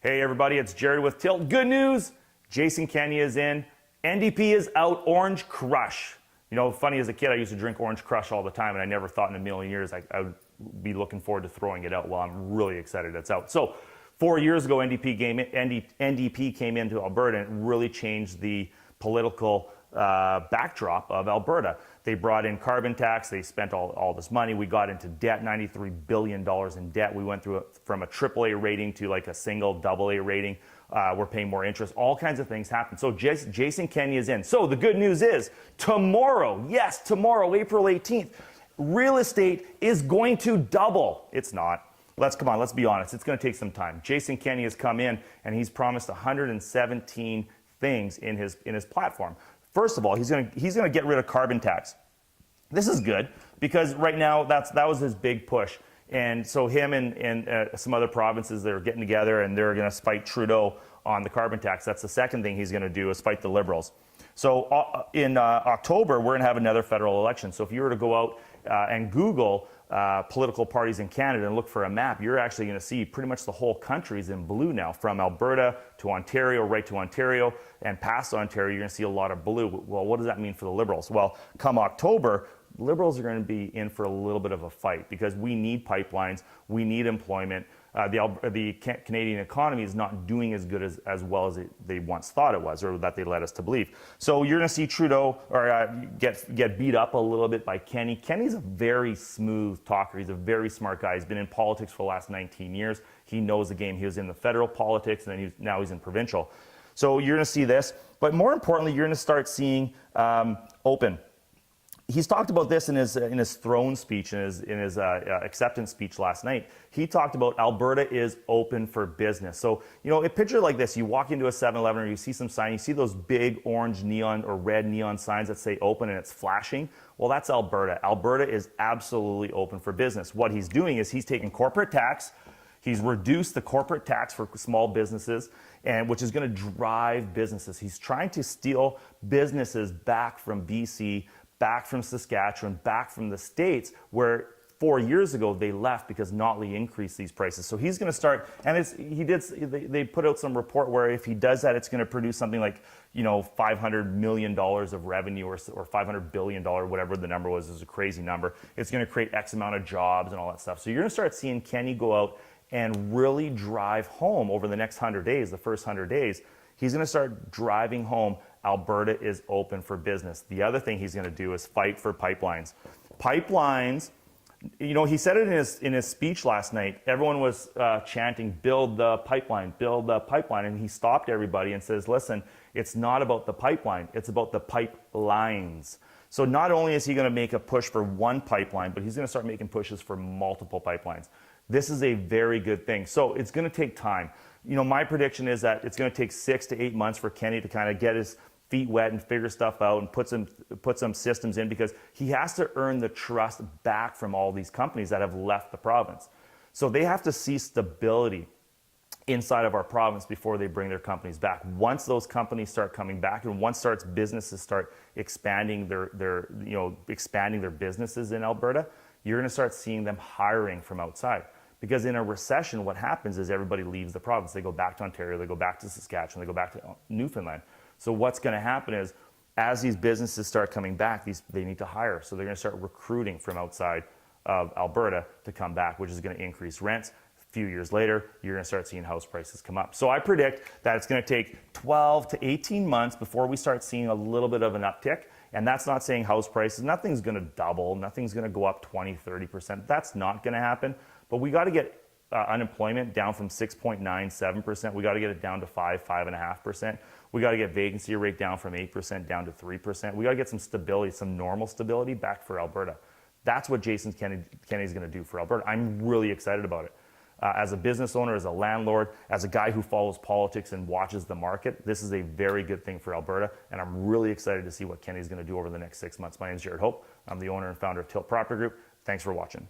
Hey everybody, it's Jared with Tilt. Good news, Jason Kenney is in. NDP is out, Orange Crush. You know, funny, as a kid, I used to drink Orange Crush all the time, and I never thought in a million years I would be looking forward to throwing it out. Well, I'm really excited it's out. So 4 years ago, NDP came into Alberta and really changed the political backdrop of Alberta. They brought in carbon tax, they spent all this money, we got into debt, $93 billion in debt. We went through from a AAA rating to like a single AA rating. We're paying more interest, all kinds of things happen. So Jason Kenney is in. So the good news is tomorrow, yes, tomorrow, April 18th, real estate is going to double. It's not. Let's be honest, it's going to take some time. Jason Kenney has come in and he's promised 117 things in his platform. First of all, he's going to get rid of carbon tax. This is good because right now that was his big push. And so him and some other provinces, they're getting together and they're going to fight Trudeau on the carbon tax. That's the second thing he's going to do, is fight the Liberals. So in October, we're going to have another federal election. So if you were to go out and Google political parties in Canada and look for a map, you're actually going to see pretty much the whole country's in blue now, from Alberta to Ontario, right to Ontario, and past Ontario, you're going to see a lot of blue. Well, what does that mean for the Liberals? Well, come October, Liberals are going to be in for a little bit of a fight because we need pipelines, we need employment. The Canadian economy is not doing as good as well as they once thought it was, or that they led us to believe. So you're going to see Trudeau get beat up a little bit by Kenney. Kenney's a very smooth talker. He's a very smart guy. He's been in politics for the last 19 years. He knows the game. He was in the federal politics, and then now he's in provincial. So you're going to see this. But more importantly, you're going to start seeing open. He's talked about this in his throne speech, in his acceptance speech last night. He talked about Alberta is open for business. So, you know, a picture like this, you walk into a 7-Eleven or you see some sign, you see those big orange neon or red neon signs that say open and it's flashing. Well, that's Alberta. Alberta is absolutely open for business. What he's doing is he's taking corporate tax. He's reduced the corporate tax for small businesses, which is going to drive businesses. He's trying to steal businesses back from BC, back from Saskatchewan, back from the States, where 4 years ago they left because Notley increased these prices. So he's going to start, and they put out some report where if he does that, it's going to produce something like, you know, $500 million of revenue or $500 billion, whatever the number was, is a crazy number. It's going to create X amount of jobs and all that stuff. So you're going to start seeing Kenney go out and really drive home over the next 100 days, the first 100 days. He's going to start driving home Alberta is open for business. The other thing he's going to do is fight for pipelines. Pipelines, you know, he said it in his speech last night. Everyone was chanting, build the pipeline, and he stopped everybody and says, listen, it's not about the pipeline, it's about the pipelines. So not only is he going to make a push for one pipeline, but he's going to start making pushes for multiple pipelines. This is a very good thing. So it's going to take time. You know, my prediction is that it's going to take 6 to 8 months for Kenney to kind of get his feet wet and figure stuff out and put some systems in, because he has to earn the trust back from all these companies that have left the province. So they have to see stability inside of our province before they bring their companies back. Once those companies start coming back, and once businesses start expanding expanding their businesses in Alberta, you're going to start seeing them hiring from outside. Because in a recession, what happens is everybody leaves the province. They go back to Ontario, they go back to Saskatchewan, they go back to Newfoundland. So what's going to happen is, as these businesses start coming back, they need to hire. So they're going to start recruiting from outside of Alberta to come back, which is going to increase rents. A few years later, you're going to start seeing house prices come up. So I predict that it's going to take 12 to 18 months before we start seeing a little bit of an uptick. And that's not saying house prices, nothing's going to double, nothing's going to go up 20, 30%. That's not going to happen. But we got to get unemployment down from 6.97%. We got to get it down to 5.5%. We got to get vacancy rate down from 8% down to 3%. We got to get some stability, some normal stability back for Alberta. That's what Jason Kenney's going to do for Alberta. I'm really excited about it. As a business owner, as a landlord, as a guy who follows politics and watches the market, this is a very good thing for Alberta, and I'm really excited to see what Kenney's going to do over the next 6 months. My name is Jared Hope. I'm the owner and founder of Tilt Property Group. Thanks for watching.